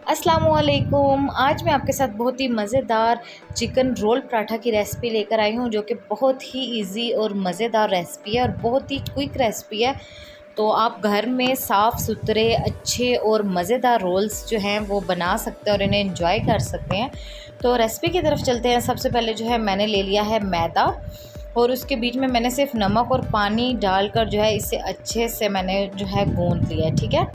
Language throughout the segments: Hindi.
अस्सलाम वालेकुम। आज मैं आपके साथ बहुत ही मज़ेदार चिकन रोल पराठा की रेसिपी लेकर आई हूँ, जो कि बहुत ही इजी और मज़ेदार रेसिपी है और बहुत ही क्विक रेसिपी है। तो आप घर में साफ़ सुथरे अच्छे और मज़ेदार रोल्स जो हैं वो बना सकते हैं और इन्हें एंजॉय कर सकते हैं। तो रेसिपी की तरफ चलते हैं। सबसे पहले जो है मैंने ले लिया है मैदा और उसके बीच में मैंने सिर्फ नमक और पानी डालकर जो है इसे अच्छे से मैंने जो है गूँध लिया है। ठीक है,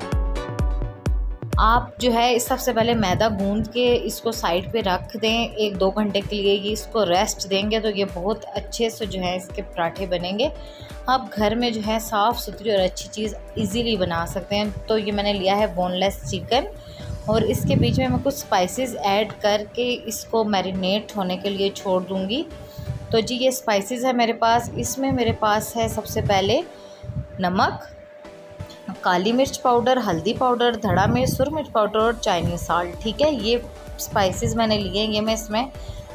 आप जो है इस सबसे पहले मैदा गूंद के इसको साइड पे रख दें 1-2 घंटे के लिए। ये इसको रेस्ट देंगे तो ये बहुत अच्छे से जो है इसके पराठे बनेंगे। आप घर में जो है साफ़ सुथरी और अच्छी चीज़ इजीली बना सकते हैं। तो ये मैंने लिया है बोनलेस चिकन और इसके बीच में मैं कुछ स्पाइसेस ऐड करके इसको मैरिनेट होने के लिए छोड़ दूँगी। तो जी ये स्पाइसेस है मेरे पास। इसमें मेरे पास है सबसे पहले नमक, काली मिर्च पाउडर, हल्दी पाउडर, धड़ा मिर्च, सुर मिर्च पाउडर और चाइनीज़ साल्ट। ठीक है, ये स्पाइसेस मैंने लिए हैं, ये मैं इसमें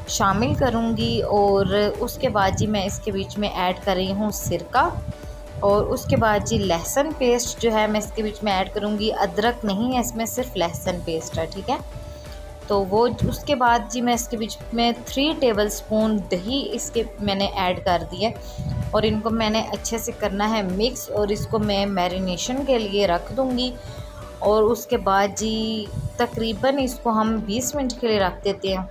शामिल करूँगी। और उसके बाद जी मैं इसके बीच में ऐड कर रही हूँ सिरका। और उसके बाद जी लहसुन पेस्ट जो है मैं इसके बीच में ऐड करूँगी। अदरक नहीं है इसमें, सिर्फ लहसुन पेस्ट है। ठीक है, तो वो उसके बाद जी मैं इसके बीच में 3 टेबलस्पून दही इसके मैंने ऐड कर दी है और इनको मैंने अच्छे से करना है मिक्स और इसको मैं मैरिनेशन के लिए रख दूँगी। और उसके बाद जी तकरीबन इसको हम 20 मिनट के लिए रख देते हैं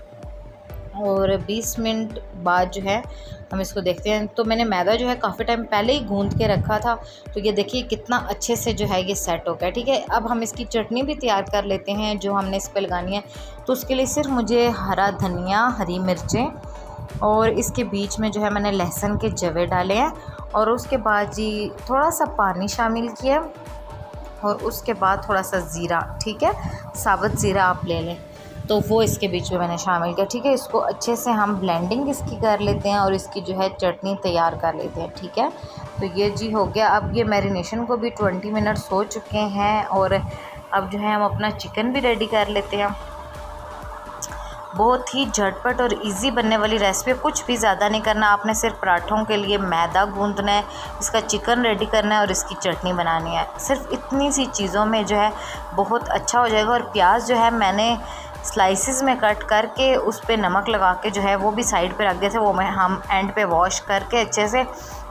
और 20 मिनट बाद जो है हम इसको देखते हैं। तो मैंने मैदा जो है काफ़ी टाइम पहले ही गूंद के रखा था, तो ये देखिए कितना अच्छे से जो है ये सेट हो गया। ठीक है, अब हम इसकी चटनी भी तैयार कर लेते हैं जो हमने इस पर लगानी है। तो उसके लिए सिर्फ मुझे हरा धनिया, हरी मिर्चें और इसके बीच में जो है मैंने लहसुन के जवे डाले हैं और उसके बाद जी थोड़ा सा पानी शामिल किया और उसके बाद थोड़ा सा ज़ीरा। ठीक है, साबुत ज़ीरा आप ले लें, तो वो इसके बीच में मैंने शामिल किया। ठीक है, इसको अच्छे से हम ब्लेंडिंग इसकी कर लेते हैं और इसकी जो है चटनी तैयार कर लेते हैं। ठीक है, तो ये जी हो गया। अब ये मैरिनेशन को भी 20 मिनट्स हो चुके हैं और अब जो है हम अपना चिकन भी रेडी कर लेते हैं। बहुत ही झटपट और इजी बनने वाली रेसिपी है। कुछ भी ज़्यादा नहीं करना आपने, सिर्फ पराठों के लिए मैदा गूंदना है, इसका चिकन रेडी करना है और इसकी चटनी बनानी है। सिर्फ इतनी सी चीज़ों में जो है बहुत अच्छा हो जाएगा। और प्याज जो है मैंने स्लाइसिस में कट करके उस पर नमक लगा के जो है वो भी साइड पे रख दिए थे, वो मैं हम एंड पे वॉश करके अच्छे से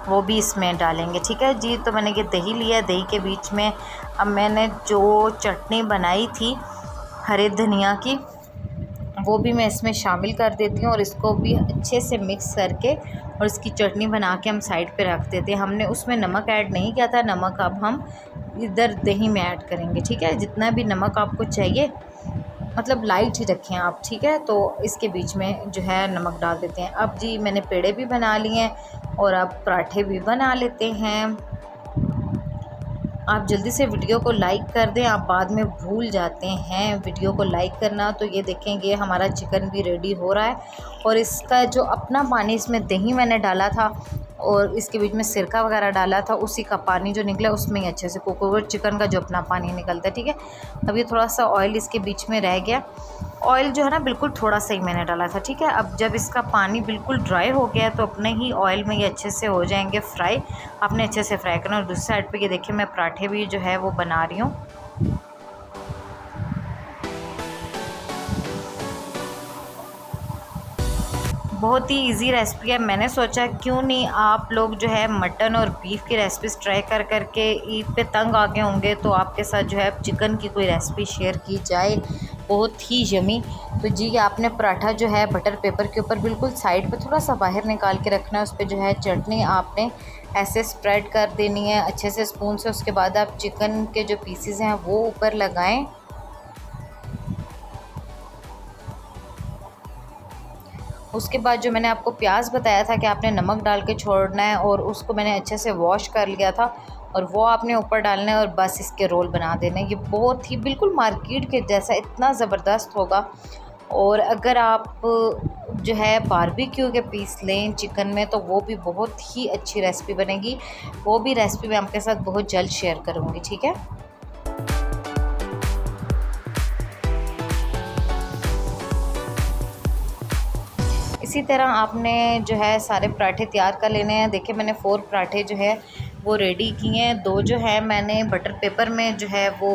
वो भी इसमें डालेंगे। ठीक है जी, तो मैंने ये दही लिया है, दही के बीच में अब मैंने जो चटनी बनाई थी हरे धनिया की वो भी मैं इसमें शामिल कर देती हूँ और इसको भी अच्छे से मिक्स करके और इसकी चटनी बना के हम साइड पे रख देते हैं। हमने उसमें नमक ऐड नहीं किया था, नमक अब हम इधर दही में ऐड करेंगे। ठीक है, जितना भी नमक आपको चाहिए मतलब लाइट ही रखें आप। ठीक है, तो इसके बीच में जो है नमक डाल देते हैं। अब जी मैंने पेड़े भी बना लिए हैं और अब पराठे भी बना लेते हैं। आप जल्दी से वीडियो को लाइक कर दें, आप बाद में भूल जाते हैं वीडियो को लाइक करना। तो ये देखेंगे हमारा चिकन भी रेडी हो रहा है और इसका जो अपना पानी, इसमें दही मैंने डाला था और इसके बीच में सिरका वगैरह डाला था, उसी का पानी जो निकला उसमें ही अच्छे से कुक होगा। चिकन का जो अपना पानी निकलता है। ठीक है, अब ये थोड़ा सा ऑयल इसके बीच में रह गया। ऑयल जो है ना बिल्कुल थोड़ा सा ही मैंने डाला था। ठीक है, अब जब इसका पानी बिल्कुल ड्राई हो गया तो अपने ही ऑयल में ये अच्छे से हो जाएंगे फ्राई। आपने अच्छे से फ्राई करना। और दूसरी साइड पे ये देखिए मैं पराठे भी जो है वो बना रही हूँ। बहुत ही इजी रेसिपी है। मैंने सोचा क्यों नहीं आप लोग जो है मटन और बीफ की रेसिपीज़ ट्राई कर करके ईद पे तंग आ गए होंगे, तो आपके साथ जो है चिकन की कोई रेसिपी शेयर की जाए, बहुत ही यमी। तो जी आपने पराठा जो है बटर पेपर के ऊपर बिल्कुल साइड पे थोड़ा सा बाहर निकाल के रखना है। उस पर जो है चटनी आपने ऐसे स्प्रेड कर देनी है अच्छे से स्पून से। उसके बाद आप चिकन के जो पीसेस हैं वो ऊपर लगाएं। उसके बाद जो मैंने आपको प्याज बताया था कि आपने नमक डाल के छोड़ना है और उसको मैंने अच्छे से वॉश कर लिया था और वो आपने ऊपर डालना है और बस इसके रोल बना देने। ये बहुत ही बिल्कुल मार्केट के जैसा इतना ज़बरदस्त होगा। और अगर आप जो है बारबेक्यू के पीस लें चिकन में तो वो भी बहुत ही अच्छी रेसिपी बनेगी। वो भी रेसिपी मैं आपके साथ बहुत जल्द शेयर करूँगी। ठीक है, इसी तरह आपने जो है सारे पराठे तैयार कर लेने हैं। देखिए मैंने 4 पराठे जो है वो रेडी किए हैं। 2 जो है मैंने बटर पेपर में जो है वो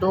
2